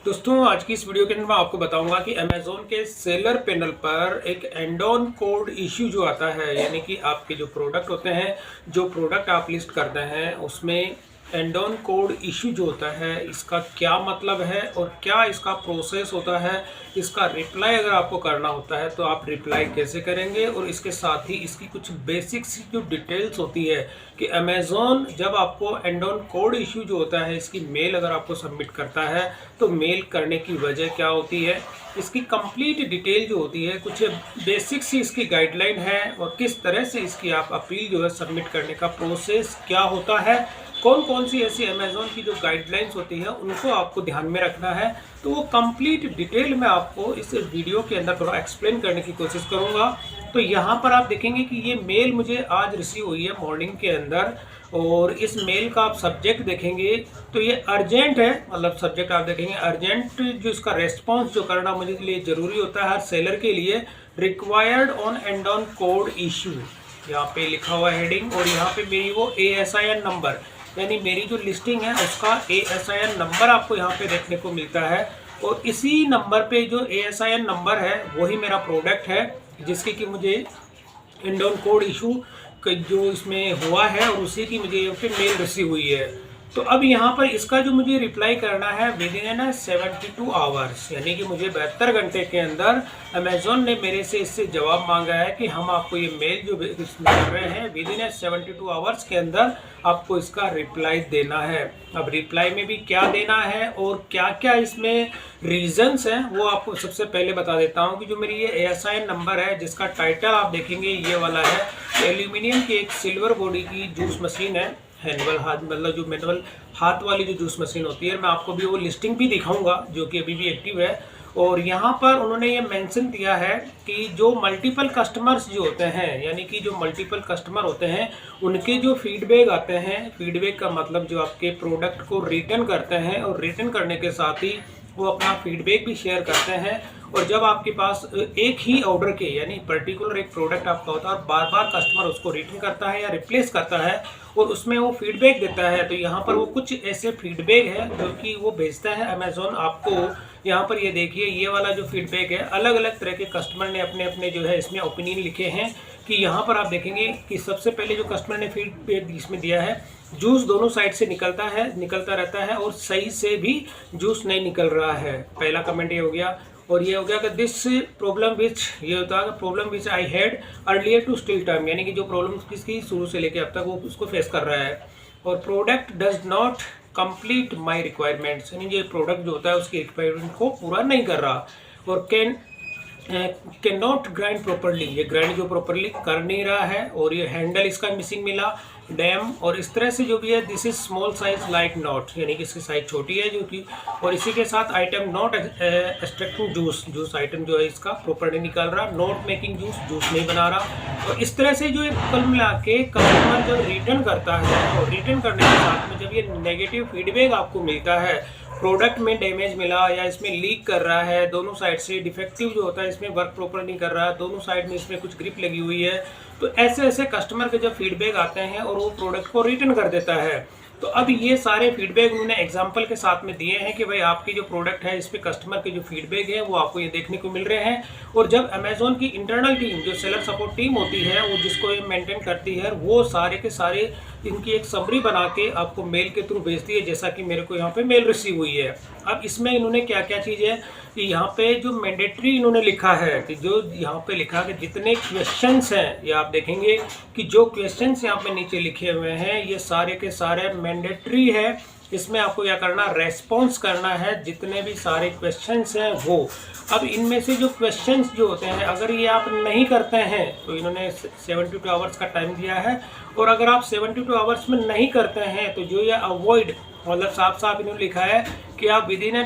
दोस्तों आज की इस वीडियो के अंदर मैं आपको बताऊंगा कि अमेज़ॉन के सेलर पैनल पर एक एंड ऑन कोड इश्यू जो आता है, यानी कि आपके जो प्रोडक्ट होते हैं, जो प्रोडक्ट आप लिस्ट करते हैं उसमें एंड ऑन कोड इश्यू जो होता है, इसका क्या मतलब है और क्या इसका प्रोसेस होता है। इसका रिप्लाई अगर आपको करना होता है तो आप रिप्लाई कैसे करेंगे, और इसके साथ ही इसकी कुछ बेसिक्स जो डिटेल्स होती है कि अमेज़ॉन जब आपको एंड ऑन कोड इश्यू जो होता है, इसकी मेल अगर आपको सबमिट करता है तो मेल करने की वजह क्या होती है, इसकी कंप्लीट डिटेल जो होती है, कुछ बेसिक्स ही इसकी गाइडलाइन है और किस तरह से इसकी आप अपील जो है सबमिट करने का प्रोसेस क्या होता है, कौन कौन सी ऐसी अमेज़ॉन की जो गाइडलाइंस होती है उनको आपको ध्यान में रखना है। तो वो कंप्लीट डिटेल में आपको इस वीडियो के अंदर थोड़ा एक्सप्लेन करने की कोशिश करूँगा। तो यहाँ पर आप देखेंगे कि ये मेल मुझे आज रिसीव हुई है मॉर्निंग के अंदर, और इस मेल का आप सब्जेक्ट देखेंगे तो ये अर्जेंट है, मतलब सब्जेक्ट आप देखेंगे अर्जेंट। जो इसका रेस्पॉन्स जो करना मुझे लिए ज़रूरी होता है हर सेलर के लिए, required on and on code issue, यहाँ पे लिखा हुआ हेडिंग, और यहाँ पे मेरी वो ASIN नंबर, यानी मेरी जो लिस्टिंग है उसका ASIN नंबर आपको यहाँ पे देखने को मिलता है। और इसी नंबर पे जो ASIN नंबर है वही मेरा प्रोडक्ट है, जिसकी कि मुझे एंड ऑन कोड इशू जो इसमें हुआ है और उसी की मुझे यहाँ पे मेल रिसीव हुई है। तो अब यहाँ पर इसका जो मुझे रिप्लाई करना है विद इन 72 आवर्स, यानी कि मुझे 72 घंटे के अंदर अमेज़ॉन ने मेरे से इससे जवाब मांगा है कि हम आपको ये मेल जो इसमें कर रहे हैं विद इन 72 आवर्स के अंदर आपको इसका रिप्लाई देना है। अब रिप्लाई में भी क्या देना है और क्या क्या इसमें रीजंस हैं वो आपको सबसे पहले बता देता हूँ कि जो मेरी ये ASIN नंबर है, जिसका टाइटल आप देखेंगे ये वाला है, एल्यूमिनियम की एक सिल्वर बॉडी की जूस मशीन है, हैंडल हाथ, मतलब जो मैनुअल हाथ वाली जो जूस मशीन होती है। मैं आपको भी वो लिस्टिंग भी दिखाऊंगा जो कि अभी भी एक्टिव है। और यहाँ पर उन्होंने ये मेंशन किया है कि जो मल्टीपल कस्टमर्स जो होते हैं, यानी कि जो मल्टीपल कस्टमर होते हैं उनके जो फीडबैक आते हैं, फीडबैक का मतलब जो आपके प्रोडक्ट को रिटर्न करते हैं और रिटर्न करने के साथ ही वो अपना फीडबैक भी शेयर करते हैं। और जब आपके पास एक ही ऑर्डर के, यानी पर्टिकुलर एक प्रोडक्ट आपका होता है और बार बार कस्टमर उसको रिटर्न करता है या रिप्लेस करता है और उसमें वो फीडबैक देता है, तो यहाँ पर वो कुछ ऐसे फीडबैक है जो कि वो भेजता है अमेज़ॉन आपको। यहाँ पर ये देखिए, ये वाला जो फीडबैक है, अलग अलग तरह के कस्टमर ने अपने अपने जो है इसमें ओपिनियन लिखे हैं। कि यहाँ पर आप देखेंगे कि सबसे पहले जो कस्टमर ने फीडबैक इसमें दिया है, जूस दोनों साइड से निकलता रहता है और सही से भी जूस नहीं निकल रहा है। पहला कमेंट ये हो गया। और ये हो गया कि दिस प्रॉब्लम विच, ये होता है problem which I had earlier to still time, यानी कि जो प्रॉब्लम किसकी शुरू से लेके अब तक वो उसको फेस कर रहा है। और product does not complete my requirements, यानी ये प्रोडक्ट जो होता है उसकी रिक्वायरमेंट को पूरा नहीं कर रहा। और कैन नॉट ग्राइंड प्रॉपरली, ये ग्राइंड जो प्रॉपरली कर नहीं रहा है। और ये हैंडल इसका मिसिंग मिला, डैम, और इस तरह से जो भी है, this is small size like not, यानी कि इसकी साइज छोटी है जो कि, और इसी के साथ item not extracting juice item जो है इसका प्रॉपर नहीं निकाल रहा, नॉट मेकिंग जूस नहीं बना रहा। और इस तरह से जो है कुल मिला के कस्टमर जब रिटर्न करता है और रिटर्न करने के साथ में जब ये नेगेटिव फीडबैक आपको मिलता है, प्रोडक्ट में डैमेज मिला या इसमें लीक कर रहा है, दोनों साइड से डिफेक्टिव जो होता है इसमें वर्क प्रॉपर नहीं कर रहा है, दोनों साइड में इसमें कुछ ग्रिप लगी हुई है, तो ऐसे ऐसे कस्टमर के जब फीडबैक आते हैं और वो प्रोडक्ट को रिटर्न कर देता है। तो अब ये सारे फीडबैक उन्होंने एग्जांपल के साथ में दिए हैं कि भाई आपकी जो प्रोडक्ट है इस पे कस्टमर के जो फीडबैक है वो आपको ये देखने को मिल रहे हैं। और जब अमेज़ॉन की इंटरनल टीम, जो सेलर सपोर्ट टीम होती है, वो जिसको ये मेंटेन करती है, वो सारे के सारे इनकी एक समरी बना के आपको मेल के थ्रू भेजती है, जैसा कि मेरे को यहाँ पे मेल रिसीव हुई है। अब इसमें इन्होंने क्या क्या चीज़ है कि यहाँ पे जो मैंडेटरी इन्होंने लिखा है कि जो यहाँ पे लिखा कि जितने क्वेश्चंस हैं, ये आप देखेंगे कि जो क्वेश्चंस यहाँ पे नीचे लिखे हुए हैं ये सारे के सारे मैंडेटरी है। इसमें आपको क्या करना, रेस्पॉन्स करना है जितने भी सारे क्वेश्चंस हैं वो। अब इनमें से जो क्वेश्चंस जो होते हैं, अगर ये आप नहीं करते हैं तो इन्होंने 72 आवर्स का टाइम दिया है, और अगर आप 72 आवर्स में नहीं करते हैं तो जो ये अवॉइड, मतलब साफ साफ इन्होंने लिखा है कि आप विद इन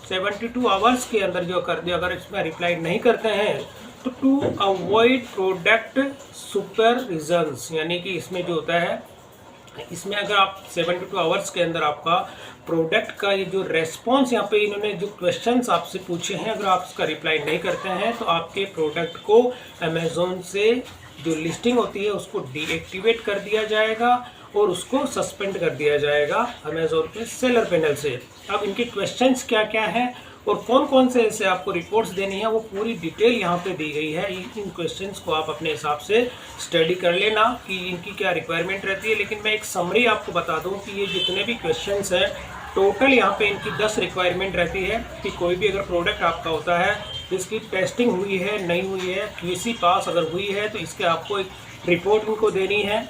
72 आवर्स के अंदर जो कर दिया, अगर इसमें रिप्लाई नहीं करते हैं तो टू अवॉइड प्रोडक्ट सुपरविजन्स, यानी कि इसमें जो होता है, इसमें अगर आप 72 आवर्स के अंदर आपका प्रोडक्ट का ये जो रेस्पॉन्स, यहाँ पे इन्होंने जो क्वेश्चंस आपसे पूछे हैं, अगर आप उसका रिप्लाई नहीं करते हैं तो आपके प्रोडक्ट को अमेज़ॉन से जो लिस्टिंग होती है उसको डीएक्टिवेट कर दिया जाएगा। और उसको सस्पेंड कर दिया जाएगा अमेज़ॉन के सेलर पैनल से। अब इनके क्वेश्चंस क्या क्या हैं और कौन कौन से ऐसे आपको रिपोर्ट्स देनी है, वो पूरी डिटेल यहाँ पे दी गई है। इन क्वेश्चंस को आप अपने हिसाब से स्टडी कर लेना कि इनकी क्या रिक्वायरमेंट रहती है। लेकिन मैं एक समरी आपको बता दूँ कि ये जितने भी क्वेश्चंस हैं टोटल यहाँ पे इनकी 10 रिक्वायरमेंट रहती है कि कोई भी अगर प्रोडक्ट आपका होता है इसकी टेस्टिंग हुई है नहीं हुई है, QC पास अगर हुई है तो इसके आपको एक रिपोर्ट इनको देनी है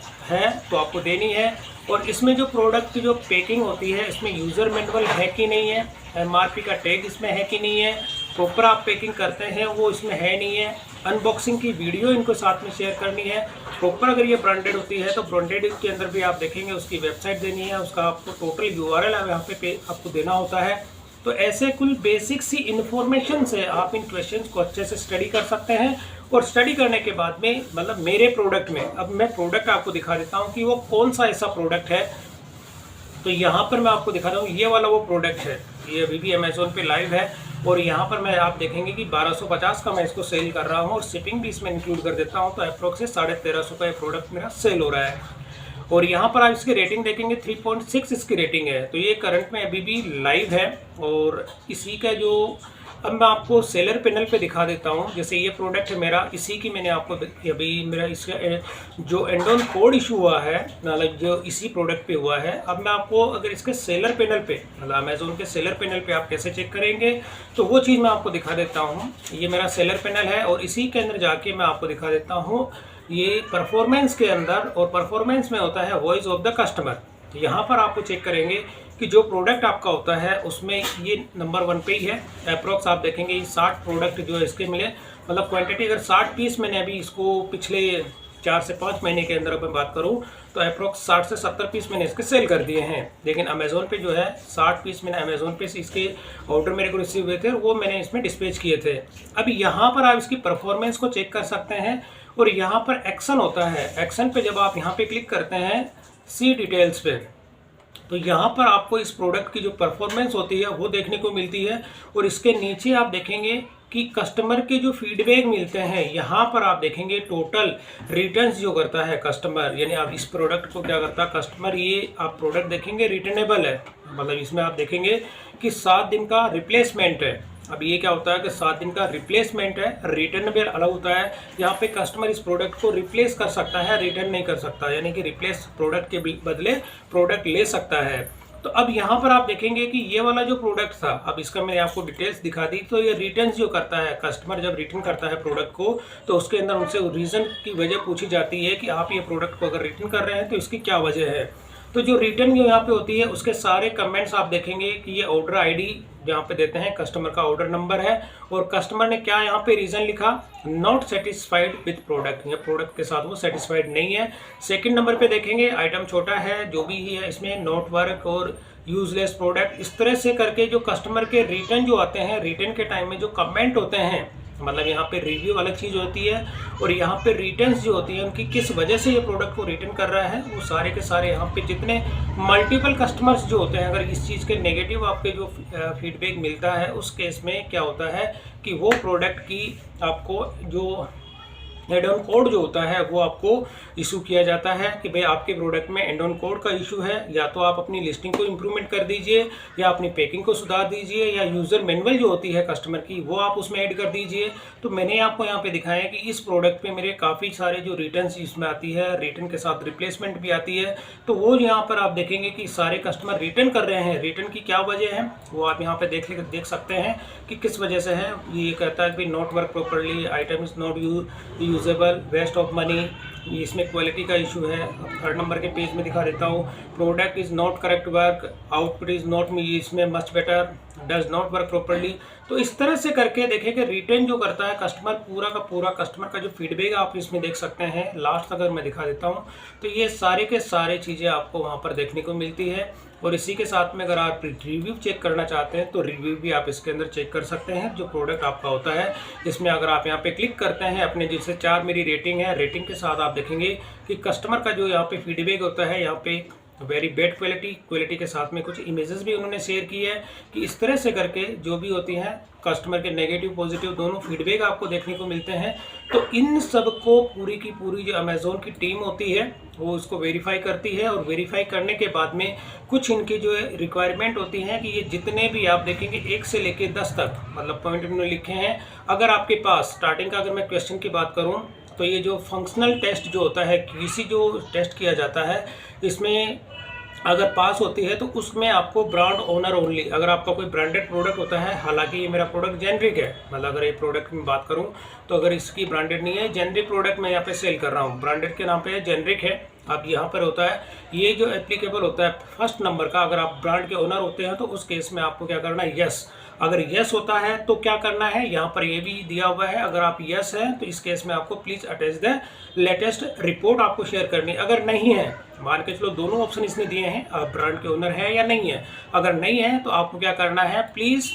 तो आपको देनी है। और इसमें जो प्रोडक्ट की जो पैकिंग होती है इसमें यूज़र मैनुअल है कि नहीं है, MRP का टैग इसमें है कि नहीं है, प्रॉपर आप पैकिंग करते हैं वो इसमें है नहीं है, अनबॉक्सिंग की वीडियो इनको साथ में शेयर करनी है। प्रॉपर अगर ये ब्रांडेड होती है तो ब्रांडेड के अंदर भी आप देखेंगे उसकी वेबसाइट देनी है, उसका आपको टोटल URL यहाँ पे आपको देना होता है। तो ऐसे कुल बेसिक सी इन्फॉर्मेशन से आप इन क्वेश्चंस को अच्छे से स्टडी कर सकते हैं। और स्टडी करने के बाद में मतलब मेरे प्रोडक्ट में, अब मैं प्रोडक्ट आपको दिखा देता हूँ कि वो कौन सा ऐसा प्रोडक्ट है। तो यहाँ पर मैं आपको दिखा रहा हूँ, ये वाला वो प्रोडक्ट है, ये अभी भी अमेज़ोन पे लाइव है। और यहाँ पर मैं आप देखेंगे कि 1250 का मैं इसको सेल कर रहा हूँ और शिपिंग भी इसमें इंक्लूड कर देता हूँ। तो अप्रोक्स 1350 का ये प्रोडक्ट मेरा सेल हो रहा है। और यहाँ पर आप इसकी रेटिंग देखेंगे 3.6 इसकी रेटिंग है। तो ये करंट में अभी भी लाइव है। और इसी का जो अब मैं आपको सेलर पैनल पे दिखा देता हूँ। जैसे ये प्रोडक्ट है मेरा, इसी की मैंने आपको अभी मेरा इसका जो एंडोन कोड इशू हुआ है मतलब जो इसी प्रोडक्ट पे हुआ है। अब मैं आपको अगर इसके सेलर पैनल पे मतलब अमेज़ोन के सेलर पैनल पे आप कैसे चेक करेंगे तो वो चीज़ मैं आपको दिखा देता हूँ। ये मेरा सेलर पैनल है और इसी के अंदर जाके मैं आपको दिखा देता हूँ ये परफॉर्मेंस के अंदर। और परफॉर्मेंस में होता है वॉइस ऑफ द कस्टमर। तो यहाँ पर आपको चेक करेंगे कि जो प्रोडक्ट आपका होता है उसमें ये नंबर 1 पे ही है। अप्रोक्स आप देखेंगे ये 60 प्रोडक्ट जो है इसके मिले, मतलब क्वांटिटी अगर 60 पीस मैंने अभी इसको पिछले 4 से 5 महीने के अंदर मैं बात करूं तो अप्रोक्स 60 से 70 पीस मैंने इसके सेल कर दिए हैं। लेकिन अमेज़ोन पे जो है 60 पीस मैंने अमेज़ोन पे से इसके ऑर्डर मेरे को रिसीव हुए थे और वो मैंने इसमें डिस्पैच किए थे। अभी यहाँ पर आप इसकी परफॉर्मेंस को चेक कर सकते हैं। और यहाँ पर एक्शन होता है, एक्शन पे जब आप यहाँ पे क्लिक करते हैं सी डिटेल्स पे तो यहाँ पर आपको इस प्रोडक्ट की जो परफॉर्मेंस होती है वो देखने को मिलती है। और इसके नीचे आप देखेंगे कि कस्टमर के जो फीडबैक मिलते हैं, यहाँ पर आप देखेंगे टोटल रिटर्न्स जो करता है कस्टमर, यानी आप इस प्रोडक्ट को क्या करता है कस्टमर, ये आप प्रोडक्ट देखेंगे रिटर्नेबल है, मतलब इसमें आप देखेंगे कि 7 दिन का रिप्लेसमेंट है। अब ये क्या होता है कि 7 दिन का रिप्लेसमेंट है, रिटर्नेबल अलग होता है। यहाँ पे कस्टमर इस प्रोडक्ट को रिप्लेस कर सकता है, रिटर्न नहीं कर सकता, यानी कि रिप्लेस प्रोडक्ट के बदले प्रोडक्ट ले सकता है। तो अब यहाँ पर आप देखेंगे कि ये वाला जो प्रोडक्ट था, अब इसका मैंने आपको डिटेल्स दिखा दी। तो ये रिटर्न जो करता है कस्टमर, जब रिटर्न करता है प्रोडक्ट को तो उसके अंदर उनसे रीज़न की वजह पूछी जाती है कि आप ये प्रोडक्ट को अगर रिटर्न कर रहे हैं तो इसकी क्या वजह है। तो जो रिटर्न जो यहाँ पे होती है उसके सारे कमेंट्स आप देखेंगे कि ये ऑर्डर आईडी यहाँ पे देते हैं, कस्टमर का ऑर्डर नंबर है और कस्टमर ने क्या यहाँ पे रीज़न लिखा, नॉट सेटिस्फाइड विथ प्रोडक्ट, ये प्रोडक्ट के साथ वो सेटिस्फाइड नहीं है। सेकंड नंबर पे देखेंगे आइटम छोटा है, जो भी है इसमें नॉट वर्क और यूजलेस प्रोडक्ट, इस तरह से करके जो कस्टमर के रिटर्न जो आते हैं, रिटर्न के टाइम में जो कमेंट होते हैं, मतलब यहाँ पे रिव्यू अलग चीज़ होती है और यहाँ पे रिटर्न्स जो होती है उनकी किस वजह से ये प्रोडक्ट को रिटर्न कर रहा है, वो सारे के सारे यहाँ पे जितने मल्टीपल कस्टमर्स जो होते हैं, अगर इस चीज़ के नेगेटिव आपके जो फीडबैक मिलता है उस केस में क्या होता है कि वो प्रोडक्ट की आपको जो एड ऑन कोड जो होता है वो आपको इशू किया जाता है कि भाई आपके प्रोडक्ट में एड ऑन कोड का इशू है, या तो आप अपनी लिस्टिंग को इम्प्रूवमेंट कर दीजिए या अपनी पैकिंग को सुधार दीजिए या यूज़र मैनुअल जो होती है कस्टमर की वो आप उसमें ऐड कर दीजिए। तो मैंने आपको यहाँ पे दिखाया कि इस प्रोडक्ट पे मेरे काफ़ी सारे जो रिटर्न्स इसमें आती है, रिटर्न के साथ रिप्लेसमेंट भी आती है। तो वो यहाँ पर आप देखेंगे कि सारे कस्टमर रिटर्न कर रहे हैं, रिटर्न की क्या वजह है वो आप यहाँ पे देख सकते हैं कि किस वजह से है। ये कहता है कि not work properly, item is not usable, waste of money, इसमें क्वालिटी का इशू है। थर्ड नंबर के पेज में दिखा देता हूँ, product is not correct work, output is not me, इसमें much better, does not work properly. तो इस तरह से करके देखें कि रिटर्न जो करता है कस्टमर, पूरा का पूरा कस्टमर का जो फीडबैक आप इसमें देख सकते हैं। लास्ट अगर मैं दिखा देता हूँ तो ये सारे के सारे चीज़ें आपको वहाँ पर देखने को मिलती है। और इसी के साथ में अगर आप रिव्यू चेक करना चाहते हैं तो रिव्यू भी आप इसके अंदर चेक कर सकते हैं जो प्रोडक्ट आपका होता है। इसमें अगर आप यहाँ पे क्लिक करते हैं अपने, जैसे 4 मेरी रेटिंग है, रेटिंग के साथ आप देखेंगे कि कस्टमर का जो यहाँ पे फीडबैक होता है, यहाँ पे वेरी बैड क्वालिटी के साथ में कुछ इमेजेस भी उन्होंने शेयर की है कि इस तरह से करके जो भी होती हैं कस्टमर के नेगेटिव पॉजिटिव दोनों फीडबैक आपको देखने को मिलते हैं। तो इन सब को पूरी की पूरी जो अमेज़ोन की टीम होती है वो इसको वेरीफाई करती है, और वेरीफाई करने के बाद में कुछ इनकी जो रिक्वायरमेंट होती हैं कि ये जितने भी आप देखेंगे 1 से लेके 10 तक मतलब पॉइंट इन्होंने लिखे हैं। अगर आपके पास स्टार्टिंग का अगर मैं क्वेश्चन की बात करूँ तो ये जो फंक्शनल टेस्ट जो होता है, किसी जो टेस्ट किया जाता है इसमें अगर पास होती है तो उसमें आपको ब्रांड ओनर ओनली, अगर आपका कोई ब्रांडेड प्रोडक्ट होता है, हालांकि ये मेरा प्रोडक्ट जेनरिक है, मतलब अगर ये प्रोडक्ट में बात करूं तो अगर इसकी ब्रांडेड नहीं है, जेनरिक प्रोडक्ट मैं यहाँ पे सेल कर रहा हूँ, ब्रांडेड के नाम पे है, जेनरिक है। अब यहाँ पर होता है ये जो एप्लीकेबल होता है फर्स्ट नंबर का, अगर आप ब्रांड के ओनर होते हैं तो उस केस में आपको क्या करना है, यस। अगर यस होता है तो क्या करना है, यहाँ पर ये भी दिया हुआ है, अगर आप यस है तो इस केस में आपको please attach the latest report आपको शेयर करनी है। अगर नहीं है, मान के चलो दोनों ऑप्शन इसने दिए हैं, आप ब्रांड के ओनर है या नहीं है, अगर नहीं है तो आपको क्या करना है, please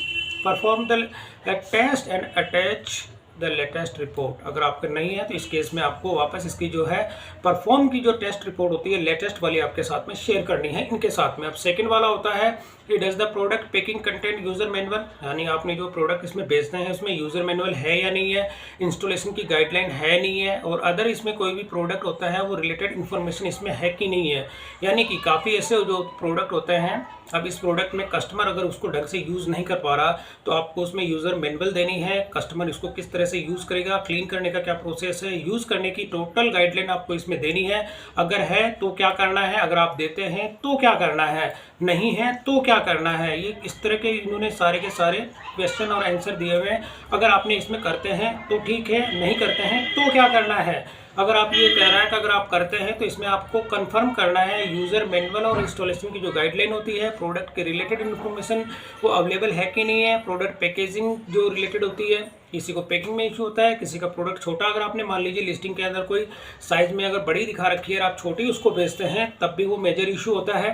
perform the test and attach the latest report. अगर आपका नहीं है तो इस केस में आपको वापस इसकी जो है परफॉर्म की जो टेस्ट रिपोर्ट होती है लेटेस्ट वाली आपके साथ में शेयर करनी है इनके साथ में। अब सेकंड वाला होता है कि does the product packing content user manual, यानी आपने जो प्रोडक्ट इसमें बेचते हैं उसमें यूजर मैनुअल है या नहीं है, इंस्टॉलेशन की गाइडलाइन है नहीं है, और अदर इसमें कोई भी प्रोडक्ट होता है वो रिलेटेड इन्फॉर्मेशन इसमें है कि नहीं है। यानी कि काफ़ी ऐसे जो प्रोडक्ट होते हैं, अब इस प्रोडक्ट में कस्टमर अगर उसको ढंग से यूज़ नहीं कर पा रहा तो आपको उसमें यूज़र मैनुअल देनी है, कस्टमर इसको किस तरह से यूज़ करेगा, क्लीन करने का क्या प्रोसेस है, यूज़ करने की टोटल गाइडलाइन आपको इसमें देनी है। अगर है तो क्या करना है, अगर आप देते हैं तो क्या करना है, नहीं है तो क्या करना है। ये इस तरह के इन्होंने सारे के सारे क्वेश्चन और आंसर दिए हुए हैं। अगर आपने इसमें करते हैं तो ठीक है, नहीं करते हैं तो क्या करना है। अगर आप ये कह रहा है कि अगर आप करते हैं तो इसमें आपको कंफर्म करना है यूज़र मैनुअल और इंस्टॉलेशन की जो गाइडलाइन होती है, प्रोडक्ट के रिलेटेड इन्फॉर्मेशन वो अवेलेबल है कि नहीं है, प्रोडक्ट पैकेजिंग जो रिलेटेड होती है, किसी को पैकिंग में इशू होता है, किसी का प्रोडक्ट छोटा, अगर आपने मान लीजिए लिस्टिंग के अंदर कोई साइज में अगर बड़ी दिखा रखी है और आप छोटी उसको बेचते हैं तब भी वो मेजर इशू होता है।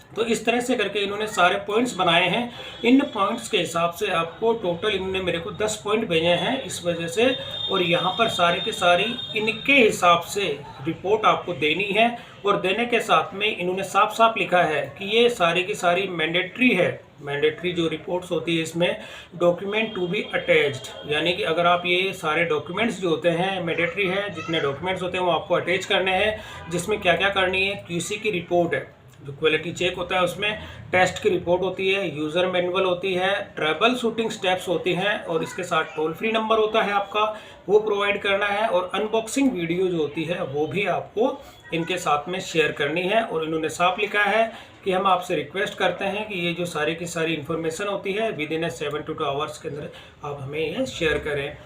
तो इस तरह से करके इन्होंने सारे पॉइंट्स बनाए हैं। इन पॉइंट्स के हिसाब से आपको टोटल इन्होंने मेरे को 10 पॉइंट भेजे हैं इस वजह से, और यहाँ पर सारे के सारी इनके हिसाब से रिपोर्ट आपको देनी है। और देने के साथ में इन्होंने साफ साफ लिखा है कि ये सारी की सारी मैंडेटरी है। मैंडेटरी जो रिपोर्ट्स होती है इसमें डॉक्यूमेंट टू बी अटैच्ड, यानी कि अगर आप ये सारे डॉक्यूमेंट्स जो होते हैं मैंडेटरी है, जितने डॉक्यूमेंट्स होते हैं वो आपको अटैच करने हैं, जिसमें क्या क्या करनी है, क्यूसी की रिपोर्ट है, जो क्वालिटी चेक होता है उसमें टेस्ट की रिपोर्ट होती है, यूज़र मैनुअल होती है, ट्रबल शूटिंग स्टेप्स होती हैं, और इसके साथ टोल फ्री नंबर होता है आपका, वो प्रोवाइड करना है, और अनबॉक्सिंग वीडियो जो होती है वो भी आपको इनके साथ में शेयर करनी है। और इन्होंने साफ लिखा है कि हम आपसे रिक्वेस्ट करते हैं कि ये जो सारी की सारी इन्फॉर्मेशन होती है विद इन 7 to 2 आवर्स के अंदर आप हमें ये शेयर करें।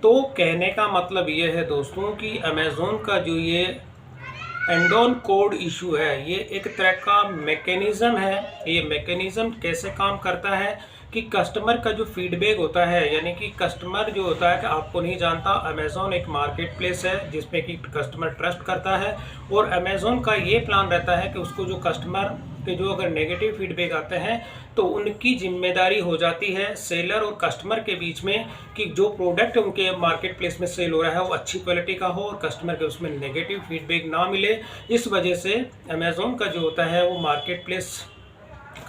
तो कहने का मतलब ये है दोस्तों कि अमेज़ोन का जो ये एंड ऑन कोड इशू है, ये एक तरह का मैकेनिज़्म है। ये मैकेनिज़्म कैसे काम करता है कि कस्टमर का जो फीडबैक होता है, यानी कि कस्टमर जो होता है कि आपको नहीं जानता, अमेज़ॉन एक मार्केट प्लेस है जिसमें कि कस्टमर ट्रस्ट करता है, और अमेज़ॉन का ये प्लान रहता है कि उसको जो कस्टमर के जो अगर नेगेटिव फीडबैक आते हैं तो उनकी जिम्मेदारी हो जाती है सेलर और कस्टमर के बीच में कि जो प्रोडक्ट उनके मार्केट प्लेस में सेल हो रहा है वो अच्छी क्वालिटी का हो और कस्टमर के उसमें नेगेटिव फीडबैक ना मिले। इस वजह से अमेज़ॉन का जो होता है वो मार्केट प्लेस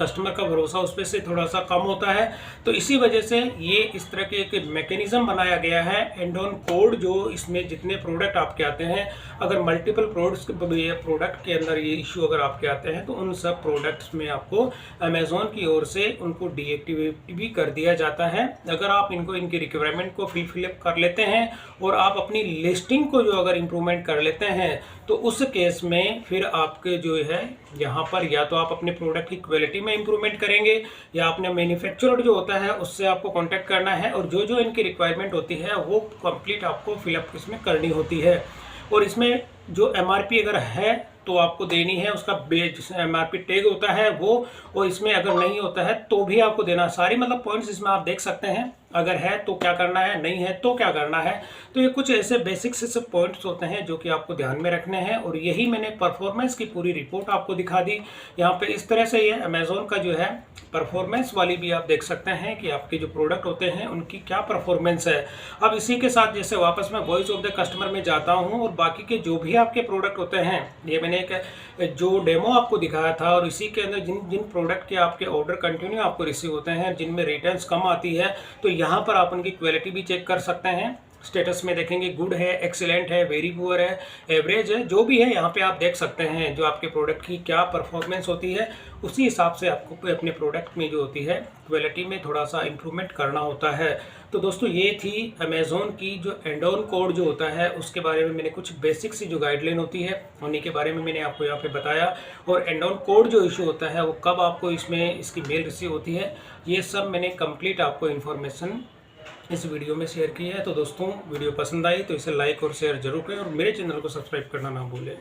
कस्टमर का भरोसा उस पर से थोड़ा सा कम होता है। तो इसी वजह से ये इस तरह के एक मैकेनिज्म बनाया गया है एंड ऑन कोड, जो इसमें जितने प्रोडक्ट आपके आते हैं, अगर मल्टीपल प्रोडक्ट के अंदर ये इशू अगर आपके आते हैं तो उन सब प्रोडक्ट्स में आपको अमेज़ॉन की ओर से उनको डीएक्टिवेट भी कर दिया जाता है। अगर आप इनको इनकी रिक्वायरमेंट को फिलअप कर लेते हैं और आप अपनी लिस्टिंग को जो अगर इम्प्रूवमेंट कर लेते हैं तो उस केस में फिर आपके जो है यहाँ पर या तो आप अपने प्रोडक्ट की क्वालिटी में इम्प्रूवमेंट करेंगे या अपने मैन्युफैक्चरर जो होता है उससे आपको कांटेक्ट करना है और जो जो इनकी रिक्वायरमेंट होती है वो कंप्लीट आपको फिलअप इसमें करनी होती है। और इसमें जो एमआरपी अगर है तो आपको देनी है, उसका बेस एमआरपी टैग होता है वो, और इसमें अगर नहीं होता है तो भी आपको देना। सारी मतलब पॉइंट्स इसमें आप देख सकते हैं अगर है तो क्या करना है, नहीं है तो क्या करना है। तो ये कुछ ऐसे बेसिक से पॉइंट्स होते हैं जो कि आपको ध्यान में रखने हैं, और यही मैंने परफॉर्मेंस की पूरी रिपोर्ट आपको दिखा दी। यहाँ पे इस तरह से ये अमेज़ोन का जो है परफॉर्मेंस वाली भी आप देख सकते हैं कि आपके जो प्रोडक्ट होते हैं उनकी क्या परफॉर्मेंस है। अब इसी के साथ जैसे वापस मैं वॉइस ऑफ द कस्टमर में जाता हूँ और बाकी के जो भी आपके प्रोडक्ट होते हैं, ये मैंने एक जो डेमो आपको दिखाया था, और इसी के अंदर जिन जिन प्रोडक्ट के आपके ऑर्डर कंटिन्यू आपको रिसीव होते हैं, जिनमें रिटर्न्स कम आती है, तो यहाँ पर आप उनकी क्वालिटी भी चेक कर सकते हैं। स्टेटस में देखेंगे गुड है, एक्सीलेंट है, वेरी पुअर है, एवरेज है, जो भी है यहाँ पे आप देख सकते हैं जो आपके प्रोडक्ट की क्या परफॉर्मेंस होती है। उसी हिसाब से आपको अपने प्रोडक्ट में जो होती है क्वालिटी में थोड़ा सा इम्प्रूवमेंट करना होता है। तो दोस्तों ये थी अमेज़ोन की जो एंड ऑन कोड जो होता है उसके बारे में मैंने कुछ बेसिक सी जो गाइडलाइन होती है उन्हीं के बारे में मैंने आपको यहाँ पे बताया। और एंड ऑन कोड जो इशू होता है वो कब आपको इसमें इसकी मेल रिसीव होती है, ये सब मैंने कंप्लीट आपको इन्फॉर्मेशन इस वीडियो में शेयर की है। तो दोस्तों वीडियो पसंद आई तो इसे लाइक और शेयर जरूर करें, और मेरे चैनल को सब्सक्राइब करना ना भूलें।